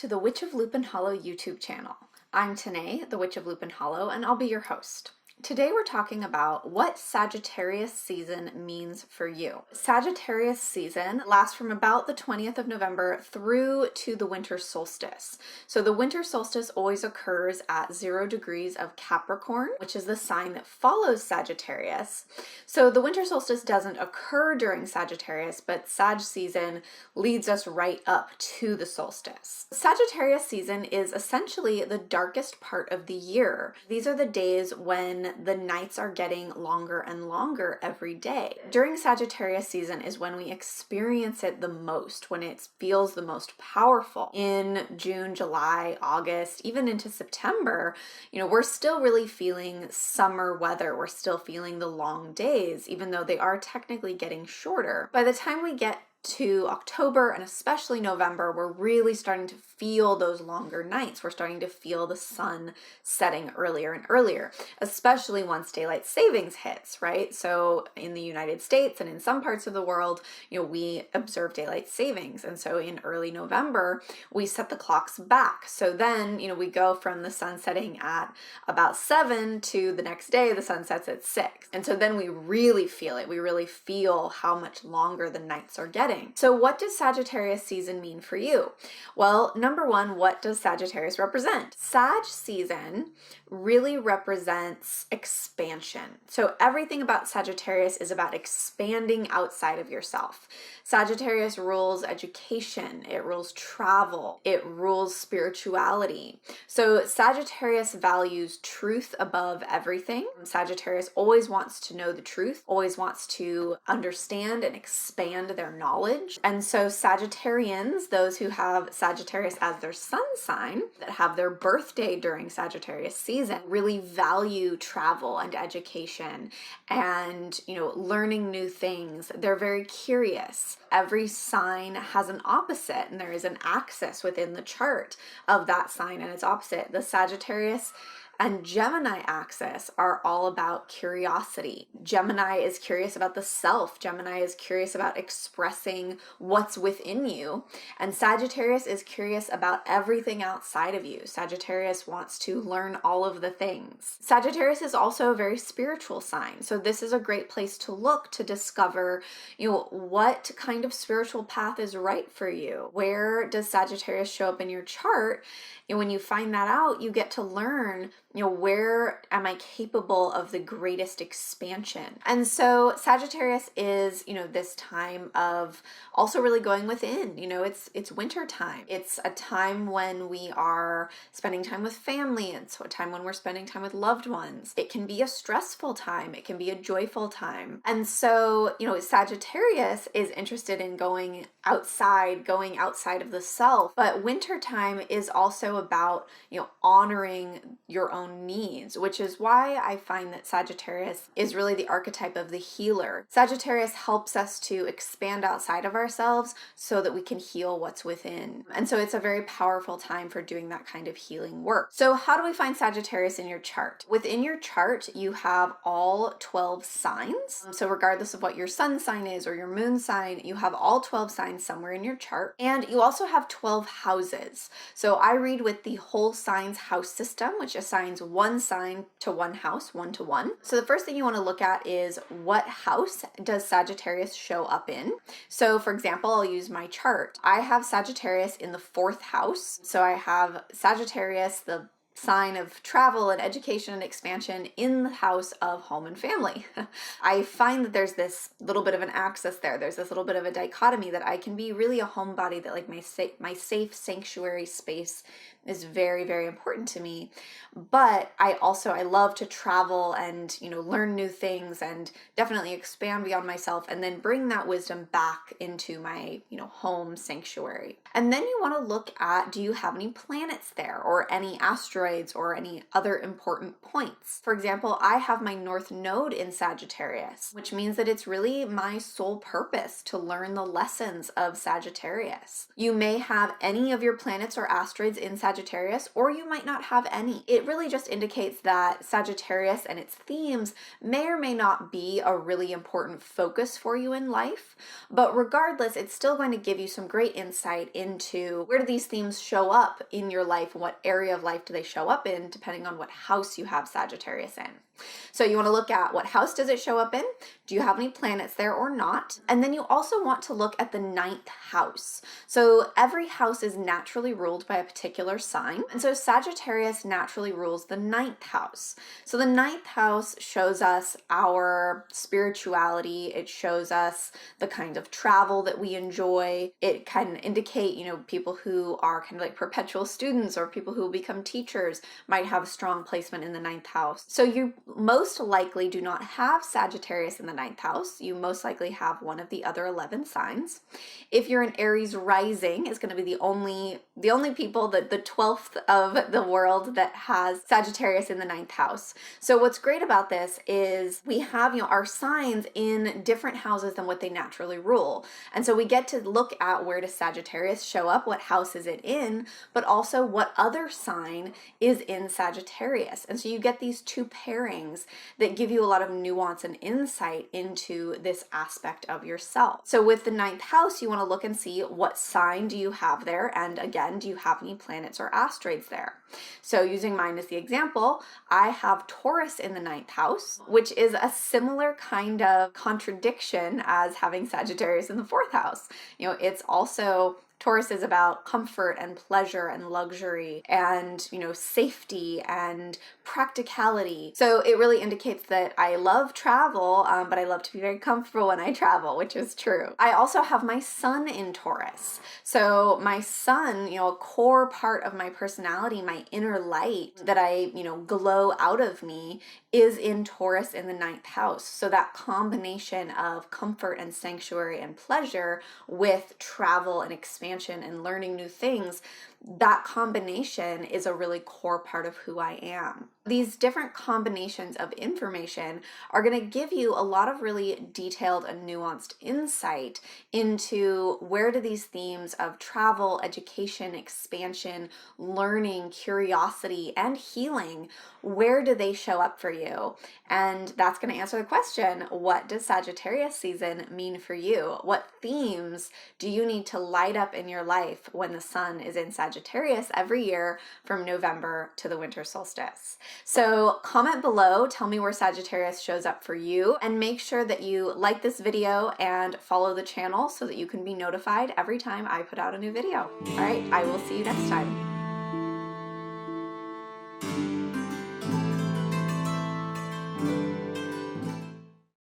to the Witch of Lupin Hollow YouTube channel. I'm Tanae, the Witch of Lupin Hollow, and I'll be your host. Today we're talking about what Sagittarius season means for you. Sagittarius season lasts from about the 20th of November through to the Winter Solstice. So the Winter Solstice always occurs at 0 degrees of Capricorn, which is the sign that follows Sagittarius. So the Winter Solstice doesn't occur during Sagittarius, but Sag season leads us right up to the solstice. Sagittarius season is essentially the darkest part of the year. These are the days when the nights are getting longer and longer every day. During Sagittarius season is when we experience it the most, when it feels the most powerful. In June, July, August, even into September, we're still really feeling summer weather. We're still feeling the long days, even though they are technically getting shorter. By the time we get to October and especially November, we're really starting to feel those longer nights. We're starting to feel the sun setting earlier and earlier, especially once daylight savings hits, right? So in the United States and in some parts of the world, we observe daylight savings. And so in early November, we set the clocks back. So then, we go from the sun setting at about 7 to the next day, the sun sets at 6. And so then we really feel it. We really feel how much longer the nights are getting. So what does Sagittarius season mean for you? Well, number one, what does Sagittarius represent? Sag season really represents expansion. So everything about Sagittarius is about expanding outside of yourself. Sagittarius rules education, it rules travel, it rules spirituality. So Sagittarius values truth above everything. Sagittarius always wants to know the truth, always wants to understand and expand their knowledge. And so Sagittarians, those who have Sagittarius as their sun sign, that have their birthday during Sagittarius season, really value travel and education and, learning new things. They're very curious. Every sign has an opposite, and there is an axis within the chart of that sign and its opposite. The Sagittarius and Gemini axis are all about curiosity. Gemini is curious about the self. Gemini is curious about expressing what's within you. And Sagittarius is curious about everything outside of you. Sagittarius wants to learn all of the things. Sagittarius is also a very spiritual sign. So this is a great place to look to discover, what kind of spiritual path is right for you. Where does Sagittarius show up in your chart? And when you find that out, you get to learn, where am I capable of the greatest expansion? And so Sagittarius is, this time of also really going within. It's winter time. It's a time when we are spending time with family. It's a time when we're spending time with loved ones. It can be a stressful time. It can be a joyful time. And so, Sagittarius is interested in going outside of the self. But winter time is also about, honoring your own needs, which is why I find that Sagittarius is really the archetype of the healer. Sagittarius helps us to expand outside of ourselves so that we can heal what's within. And so it's a very powerful time for doing that kind of healing work. So how do we find Sagittarius in your chart? Within your chart, you have all 12 signs. So regardless of what your sun sign is or your moon sign, you have all 12 signs somewhere in your chart. And you also have 12 houses. So I read with the whole signs house system, which assigns one sign to one house, 1 to 1. So the first thing you want to look at is what house does Sagittarius show up in? So for example, I'll use my chart. I have Sagittarius in the 4th house. So I have Sagittarius, the sign of travel and education and expansion, in the house of home and family. I find that there's this little bit of an axis there. There's this little bit of a dichotomy that I can be really a homebody, that like my safe sanctuary space is very, very important to me. But I love to travel and, learn new things and definitely expand beyond myself and then bring that wisdom back into my, home sanctuary. And then you want to look at, do you have any planets there or any asteroids or any other important points? For example, I have my North Node in Sagittarius, which means that it's really my sole purpose to learn the lessons of Sagittarius. You may have any of your planets or asteroids in Sagittarius Sagittarius, or you might not have any. It really just indicates that Sagittarius and its themes may or may not be a really important focus for you in life, but regardless, it's still going to give you some great insight into where do these themes show up in your life and what area of life do they show up in, depending on what house you have Sagittarius in. So you want to look at what house does it show up in? Do you have any planets there or not? And then you also want to look at the 9th house. So every house is naturally ruled by a particular sign. And so Sagittarius naturally rules the 9th house. So the 9th house shows us our spirituality. It shows us the kind of travel that we enjoy. It can indicate, people who are kind of like perpetual students or people who will become teachers might have a strong placement in the 9th house. So you most likely do not have Sagittarius in the 9th house. You most likely have one of the other 11 signs. If you're an Aries rising, is going to be the only people, the 12th of the world that has Sagittarius in the 9th house. So what's great about this is we have, our signs in different houses than what they naturally rule. And so we get to look at where does Sagittarius show up, what house is it in, but also what other sign is in Sagittarius. And so you get these two pairings that give you a lot of nuance and insight into this aspect of yourself. So with the 9th house, you want to look and see what sign do you have there, and again, do you have any planets or asteroids there? So using mine as the example, I have Taurus in the 9th house, which is a similar kind of contradiction as having Sagittarius in the 4th house. It's also Taurus is about comfort and pleasure and luxury and, safety and practicality. So it really indicates that I love travel, but I love to be very comfortable when I travel, which is true. I also have my sun in Taurus. So my sun, a core part of my personality, my inner light that I, glow out of me is in Taurus in the 9th house. So that combination of comfort and sanctuary and pleasure with travel and expansion and learning new things, that combination is a really core part of who I am. These different combinations of information are going to give you a lot of really detailed and nuanced insight into where do these themes of travel, education, expansion, learning, curiosity, and healing, where do they show up for you? And that's going to answer the question, what does Sagittarius season mean for you? What themes do you need to light up in your life when the sun is in Sagittarius every year from November to the winter solstice? So comment below, tell me where Sagittarius shows up for you, and make sure that you like this video and follow the channel so that you can be notified every time I put out a new video. All right, I will see you next time.